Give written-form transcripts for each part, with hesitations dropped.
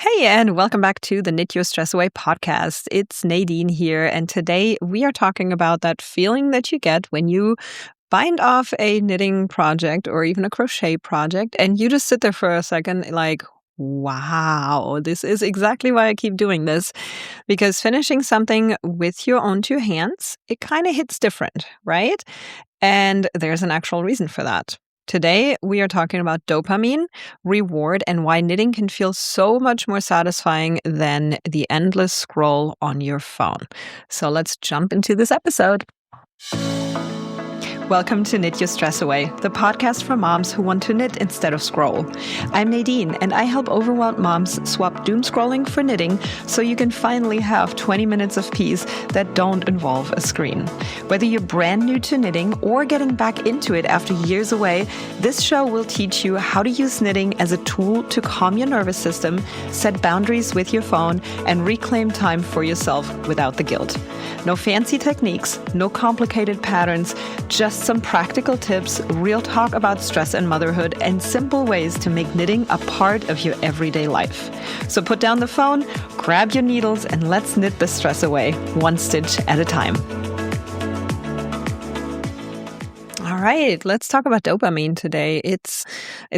Hey, and welcome back to the Knit Your Stress Away podcast. It's Nadine here, and today we are talking about that feeling that you get when you bind off a knitting project or even a crochet project, and you just sit there for a second like, wow, this is exactly why I keep doing this. Because finishing something with your own two hands, it kind of hits different, right? And there's an actual reason for that. Today, we are talking about dopamine, reward, and why knitting can feel so much more satisfying than the endless scroll on your phone. So let's jump into this episode. Welcome to Knit Your Stress Away, the podcast for moms who want to knit instead of scroll. I'm Nadine, and I help overwhelmed moms swap doom scrolling for knitting so you can finally have 20 minutes of peace that don't involve a screen. Whether you're brand new to knitting or getting back into it after years away, this show will teach you how to use knitting as a tool to calm your nervous system, set boundaries with your phone, and reclaim time for yourself without the guilt. No fancy techniques, no complicated patterns, just some practical tips, real talk about stress and motherhood, and simple ways to make knitting a part of your everyday life. So put down the phone, grab your needles, and let's knit the stress away, one stitch at a time. All right, let's talk about dopamine today. It's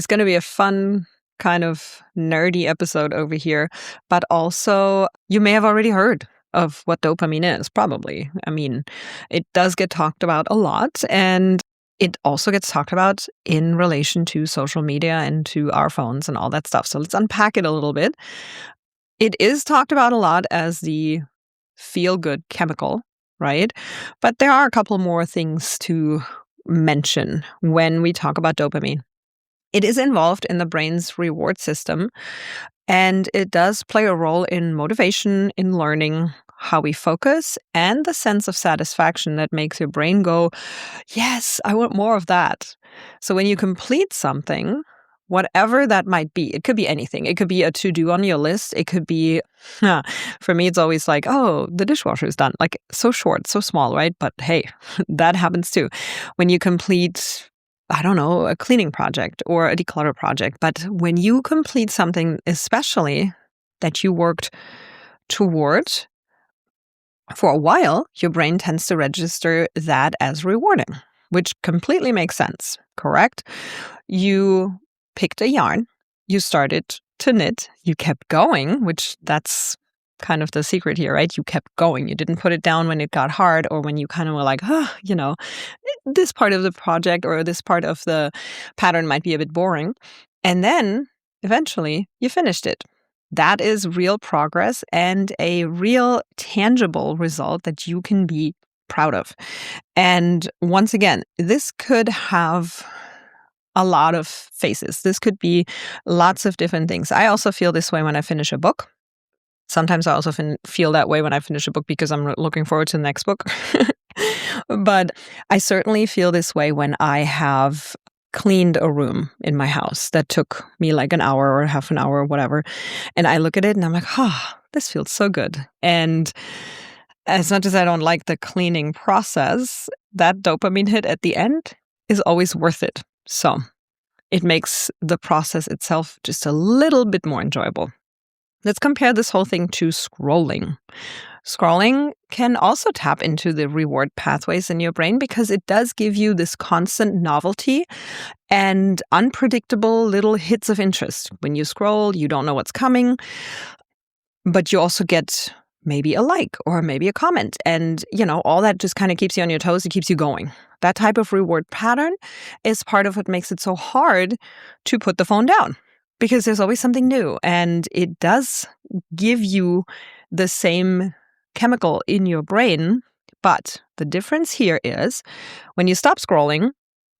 going to be a fun, kind of nerdy episode over here, but also you may have already heard of what dopamine is, probably. I mean, it does get talked about a lot, and it also gets talked about in relation to social media and to our phones and all that stuff. So let's unpack it a little bit. It is talked about a lot as the feel-good chemical, right? But there are a couple more things to mention when we talk about dopamine. It is involved in the brain's reward system, and it does play a role in motivation, in learning, how we focus, and the sense of satisfaction that makes your brain go, yes, I want more of that. So when you complete something, whatever that might be, it could be anything. It could be a to-do on your list. It could be, for me, it's always like, oh, the dishwasher is done. Like, so short, so small, right? But hey, that happens too. When you complete, I don't know, a cleaning project or a declutter project. But when you complete something, especially that you worked toward for a while, your brain tends to register that as rewarding, which completely makes sense, correct? You picked a yarn, you started to knit, you kept going, which that's kind of the secret here, right? You kept going. You didn't put it down when it got hard or when you kind of were like, this part of the project or this part of the pattern might be a bit boring. And then eventually you finished it. That is real progress and a real tangible result that you can be proud of. And once again, this could have a lot of faces. This could be lots of different things. I also feel this way when I finish a book. Sometimes I also feel that way when I finish a book because I'm looking forward to the next book. But I certainly feel this way when I have cleaned a room in my house that took me like an hour or half an hour or whatever. And I look at it and I'm like, this feels so good. And as much as I don't like the cleaning process, that dopamine hit at the end is always worth it. So it makes the process itself just a little bit more enjoyable. Let's compare this whole thing to scrolling. Scrolling can also tap into the reward pathways in your brain because it does give you this constant novelty and unpredictable little hits of interest. When you scroll, you don't know what's coming, but you also get maybe a like or maybe a comment. And, all that just kind of keeps you on your toes. It keeps you going. That type of reward pattern is part of what makes it so hard to put the phone down. Because there's always something new, and it does give you the same chemical in your brain. But the difference here is when you stop scrolling,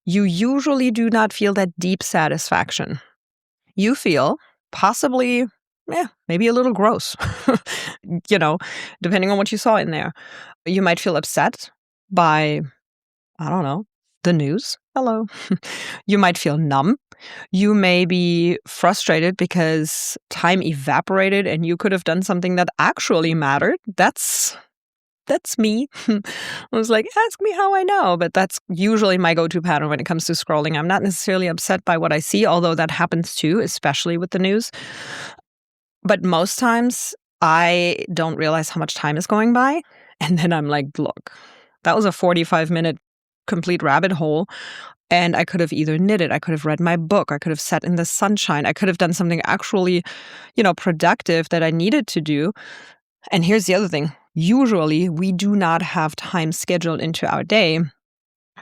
you usually do not feel that deep satisfaction. You feel possibly, maybe a little gross, depending on what you saw in there. You might feel upset by, I don't know, the news. Hello. You might feel numb. You may be frustrated because time evaporated and you could have done something that actually mattered. That's me. I was like, ask me how I know. But that's usually my go-to pattern when it comes to scrolling. I'm not necessarily upset by what I see, although that happens too, especially with the news. But most times I don't realize how much time is going by. And then I'm like, look, that was a 45-minute complete rabbit hole. And I could have either knitted, I could have read my book, I could have sat in the sunshine, I could have done something actually, productive that I needed to do. And here's the other thing. Usually we do not have time scheduled into our day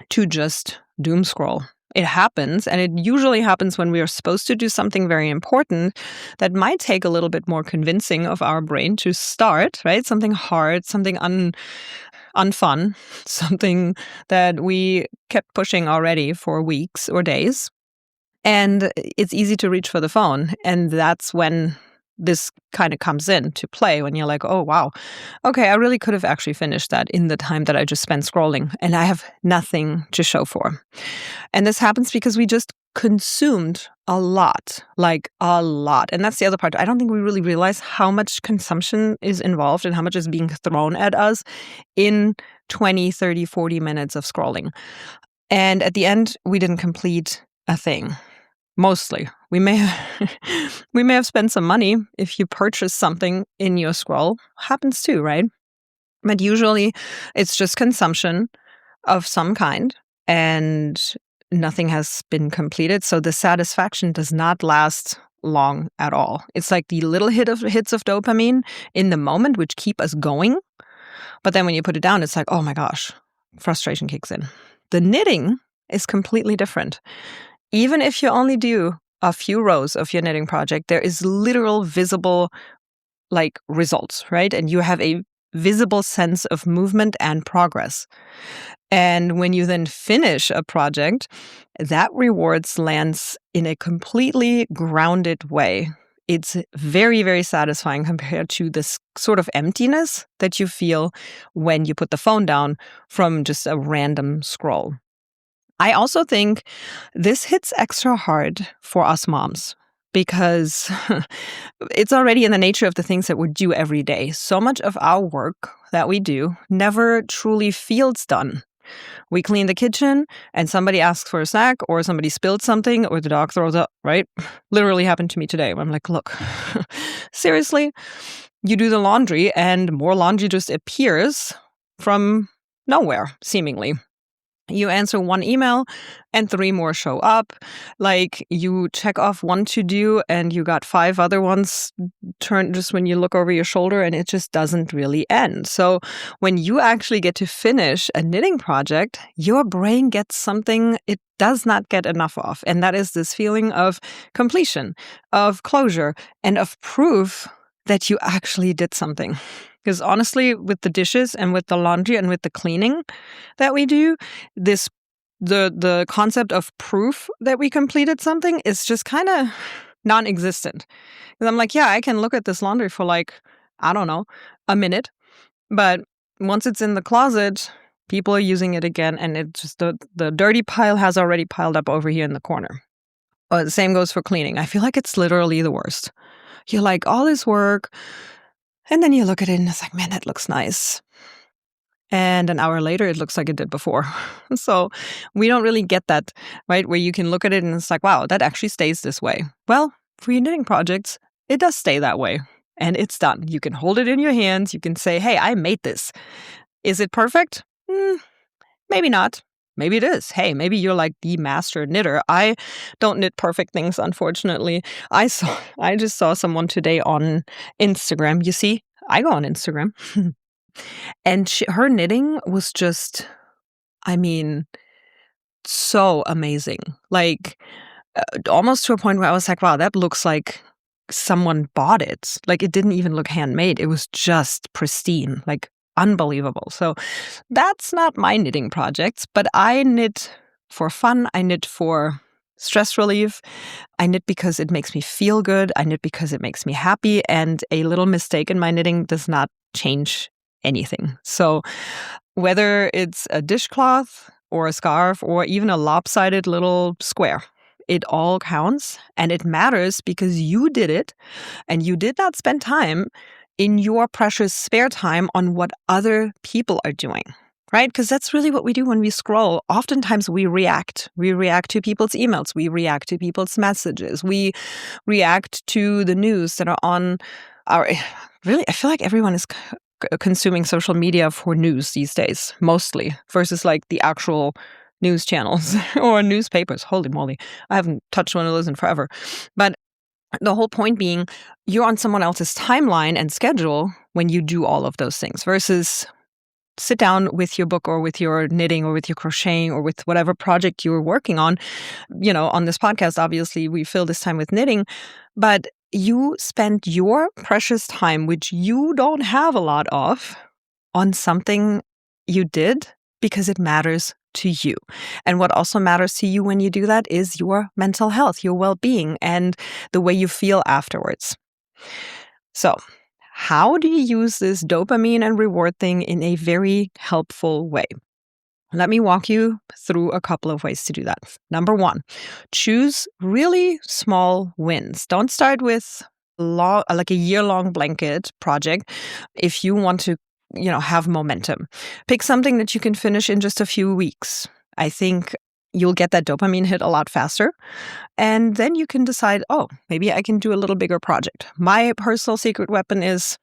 to just doom scroll. It happens, and it usually happens when we are supposed to do something very important that might take a little bit more convincing of our brain to start, right? Something hard, something unfun, something that we kept pushing already for weeks or days. And it's easy to reach for the phone. And that's when this kind of comes in to play, when you're like, oh, wow, okay, I really could have actually finished that in the time that I just spent scrolling, and I have nothing to show for. And this happens because we just consumed a lot, like a lot. And that's the other part. I don't think we really realize how much consumption is involved and how much is being thrown at us in 20, 30, 40 minutes of scrolling. And at the end, we didn't complete a thing. Mostly. We may have spent some money if you purchase something in your scroll. Happens too, right? But usually it's just consumption of some kind and nothing has been completed. So the satisfaction does not last long at all. It's like the little hits of dopamine in the moment, which keep us going. But then when you put it down, it's like, oh my gosh, frustration kicks in. The knitting is completely different. Even if you only do a few rows of your knitting project, there is literal visible results, right? And you have a visible sense of movement and progress. And when you then finish a project, that rewards lands in a completely grounded way. It's very, very satisfying compared to this sort of emptiness that you feel when you put the phone down from just a random scroll. I also think this hits extra hard for us moms because it's already in the nature of the things that we do every day. So much of our work that we do never truly feels done. We clean the kitchen and somebody asks for a snack or somebody spilled something or the dog throws up, right? Literally happened to me today. I'm like, look, seriously? You do the laundry and more laundry just appears from nowhere, seemingly. You answer one email and 3 more show up. You check off one to-do and you got 5 other ones turned just when you look over your shoulder, and it just doesn't really end. So when you actually get to finish a knitting project, your brain gets something it does not get enough of. And that is this feeling of completion, of closure, and of proof that you actually did something. Because honestly, with the dishes and with the laundry and with the cleaning that we do, the concept of proof that we completed something is just kind of non-existent. Because I'm like, yeah, I can look at this laundry for I don't know, a minute. But once it's in the closet, people are using it again, and it just the dirty pile has already piled up over here in the corner. The same goes for cleaning. I feel like it's literally the worst. You're like, all this work. And then you look at it and it's like, man, that looks nice. And an hour later, it looks like it did before. So we don't really get that, right? Where you can look at it and it's like, wow, that actually stays this way. Well, for your knitting projects, it does stay that way. And it's done. You can hold it in your hands. You can say, hey, I made this. Is it perfect? Maybe not. Maybe it is. Hey, maybe you're like the master knitter. I don't knit perfect things, unfortunately. I just saw someone today on Instagram. You see, I go on Instagram. And her knitting was just, so amazing. Almost to a point where I was like, wow, that looks like someone bought it. It didn't even look handmade. It was just pristine. Unbelievable. So that's not my knitting projects, but I knit for fun. I knit for stress relief. I knit because it makes me feel good. I knit because it makes me happy. And a little mistake in my knitting does not change anything. So whether it's a dishcloth or a scarf or even a lopsided little square, it all counts, and it matters because you did it and you did not spend time in your precious spare time on what other people are doing. right? Because that's really what we do when we scroll. Oftentimes we react. We react to people's emails. We react to people's messages. We react to the news that are on our. Really, I feel like everyone is consuming social media for news these days, mostly, versus like the actual news channels or newspapers. Holy moly. I haven't touched one of those in forever. But the whole point being, you're on someone else's timeline and schedule when you do all of those things versus sit down with your book or with your knitting or with your crocheting or with whatever project you're working on. On this podcast, obviously, we fill this time with knitting, but you spend your precious time, which you don't have a lot of, on something you did because it matters to you. And what also matters to you when you do that is your mental health, your well-being, and the way you feel afterwards. So, how do you use this dopamine and reward thing in a very helpful way? Let me walk you through a couple of ways to do that. Number one, choose really small wins. Don't start with like a year-long blanket project if you want to, have momentum. Pick something that you can finish in just a few weeks. I think you'll get that dopamine hit a lot faster. And then you can decide, oh, maybe I can do a little bigger project. My personal secret weapon is,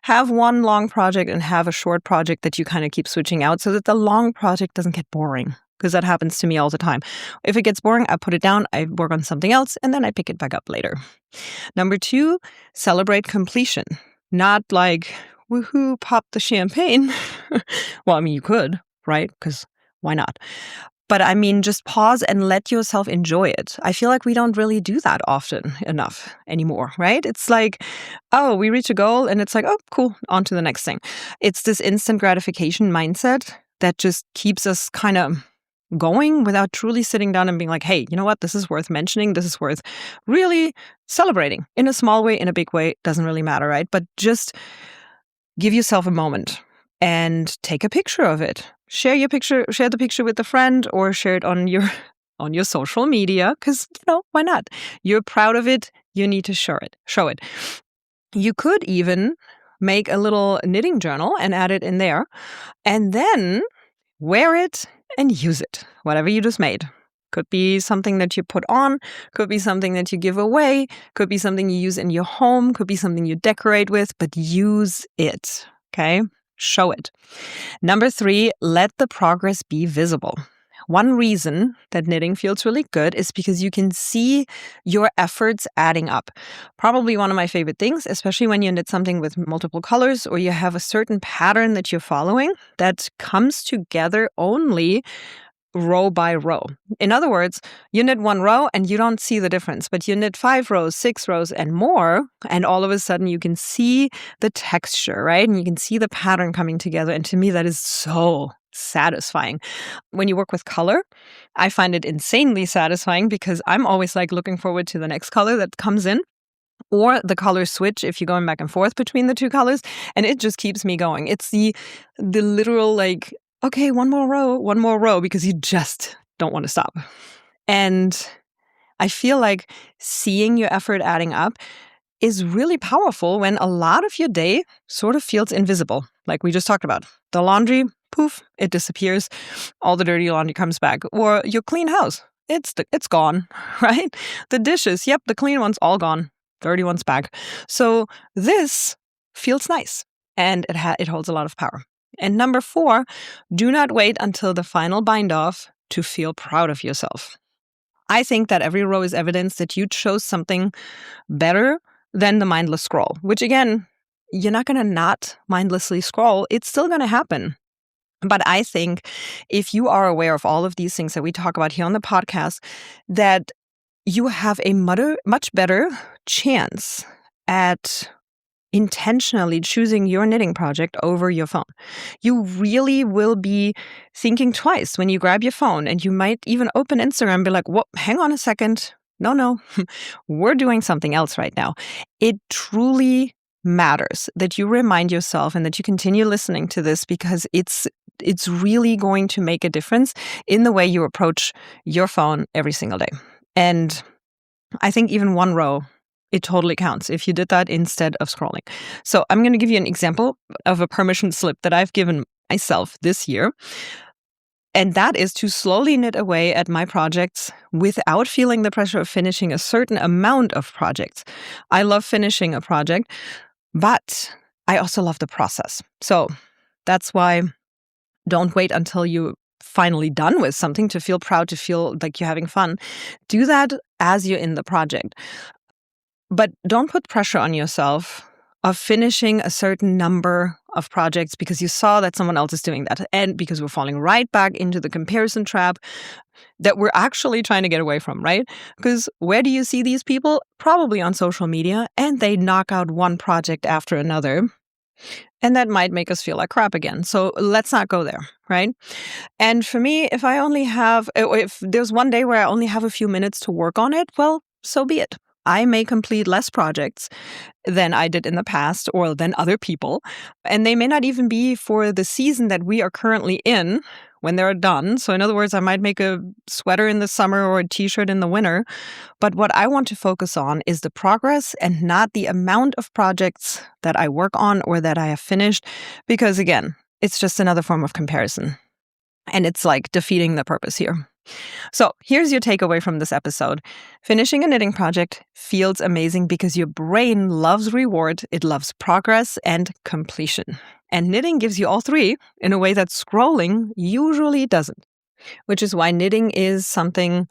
have one long project and have a short project that you kind of keep switching out so that the long project doesn't get boring, because that happens to me all the time. If it gets boring, I put it down, I work on something else, and then I pick it back up later. Number two, celebrate completion. Not like, woohoo, pop the champagne. Well, I mean, you could, right? Because why not? But I mean, just pause and let yourself enjoy it. I feel like we don't really do that often enough anymore, right? It's like, oh, we reach a goal and it's like, oh, cool, on to the next thing. It's this instant gratification mindset that just keeps us kind of going without truly sitting down and being like, hey, you know what? This is worth mentioning. This is worth really celebrating in a small way, in a big way. Doesn't really matter, right? But just give yourself a moment and take a picture of it. Share the picture with a friend or share it on your social media, because, why not? You're proud of it. You need to show it. You could even make a little knitting journal and add it in there, and then wear it and use it, whatever you just made. Could be something that you put on, could be something that you give away, could be something you use in your home, could be something you decorate with, but use it, okay? Show it. Number three, let the progress be visible. One reason that knitting feels really good is because you can see your efforts adding up. Probably one of my favorite things, especially when you knit something with multiple colors or you have a certain pattern that you're following that comes together only row by row. In other words, you knit one row and you don't see the difference, but you knit 5 rows, 6 rows, and more, and all of a sudden you can see the texture, right? And you can see the pattern coming together. And to me, that is so satisfying. When you work with color, I find it insanely satisfying because I'm always like looking forward to the next color that comes in, or the color switch if you're going back and forth between the two colors, and it just keeps me going. It's the literal like, okay, one more row, because you just don't want to stop. And I feel like seeing your effort adding up is really powerful when a lot of your day sort of feels invisible, like we just talked about. The laundry, poof, it disappears. All the dirty laundry comes back. Or your clean house, it's gone, right? The dishes, yep, the clean one's all gone. Dirty one's back. So this feels nice, and it holds a lot of power. And number 4, do not wait until the final bind off to feel proud of yourself. I think that every row is evidence that you chose something better than the mindless scroll, which again, you're not going to not mindlessly scroll. It's still going to happen. But I think if you are aware of all of these things that we talk about here on the podcast, that you have a much better chance at intentionally choosing your knitting project over your phone. You really will be thinking twice when you grab your phone, and you might even open Instagram and be like, whoa, hang on a second. No, we're doing something else right now. It truly matters that you remind yourself and that you continue listening to this, because it's really going to make a difference in the way you approach your phone every single day. And I think even one row, it totally counts if you did that instead of scrolling. So I'm going to give you an example of a permission slip that I've given myself this year. And that is to slowly knit away at my projects without feeling the pressure of finishing a certain amount of projects. I love finishing a project, but I also love the process. So that's why don't wait until you're finally done with something to feel proud, to feel like you're having fun. Do that as you're in the project. But don't put pressure on yourself of finishing a certain number of projects because you saw that someone else is doing that, and because we're falling right back into the comparison trap that we're actually trying to get away from, right? Because where do you see these people? Probably on social media, and they knock out one project after another. And that might make us feel like crap again. So let's not go there, right? And for me, if there's one day where I only have a few minutes to work on it, well, so be it. I may complete less projects than I did in the past or than other people. And they may not even be for the season that we are currently in when they're done. So in other words, I might make a sweater in the summer or a t-shirt in the winter. But what I want to focus on is the progress and not the amount of projects that I work on or that I have finished. Because again, it's just another form of comparison. And it's like defeating the purpose here. So here's your takeaway from this episode. Finishing a knitting project feels amazing because your brain loves reward, it loves progress and completion. And knitting gives you all three in a way that scrolling usually doesn't, which is why knitting is something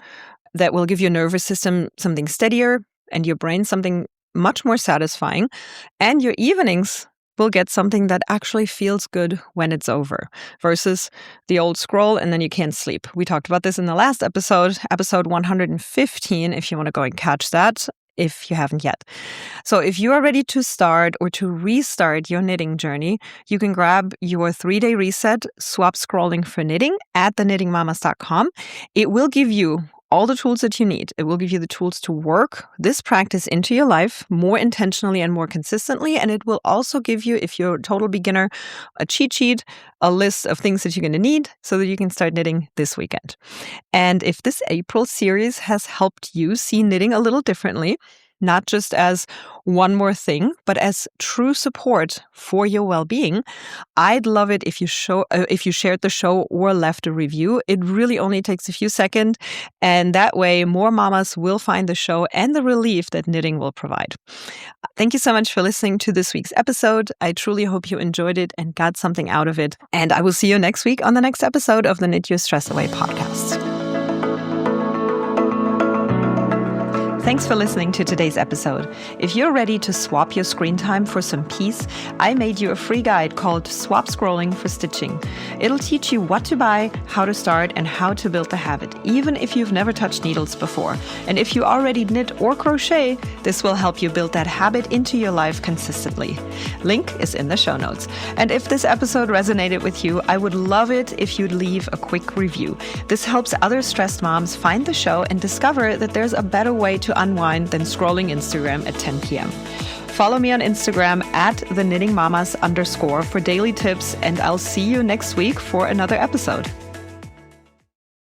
that will give your nervous system something steadier and your brain something much more satisfying, and your evenings will get something that actually feels good when it's over versus the old scroll and then you can't sleep. We talked about this in the last episode 115, if you want to go and catch that, if you haven't yet. So if you are ready to start or to restart your knitting journey, you can grab your 3-day reset, Swap Scrolling for Knitting at thenittingmamas.com. It will give you all the tools that you need. It will give you the tools to work this practice into your life more intentionally and more consistently. And it will also give you, if you're a total beginner, a cheat sheet, a list of things that you're going to need so that you can start knitting this weekend. And if this April series has helped you see knitting a little differently, not just as one more thing, but as true support for your well-being, I'd love it if you shared the show or left a review. It really only takes a few seconds, and that way more mamas will find the show and the relief that knitting will provide. Thank you so much for listening to this week's episode. I truly hope you enjoyed it and got something out of it. And I will see you next week on the next episode of the Knit Your Stress Away podcast. Thanks for listening to today's episode. If you're ready to swap your screen time for some peace, I made you a free guide called Swap Scrolling for Stitching. It'll teach you what to buy, how to start, and how to build the habit, even if you've never touched needles before. And if you already knit or crochet, this will help you build that habit into your life consistently. Link is in the show notes. And if this episode resonated with you, I would love it if you'd leave a quick review. This helps other stressed moms find the show and discover that there's a better way to unwind than scrolling Instagram at 10 p.m. Follow me on Instagram at thenittingmamas_ for daily tips, and I'll see you next week for another episode.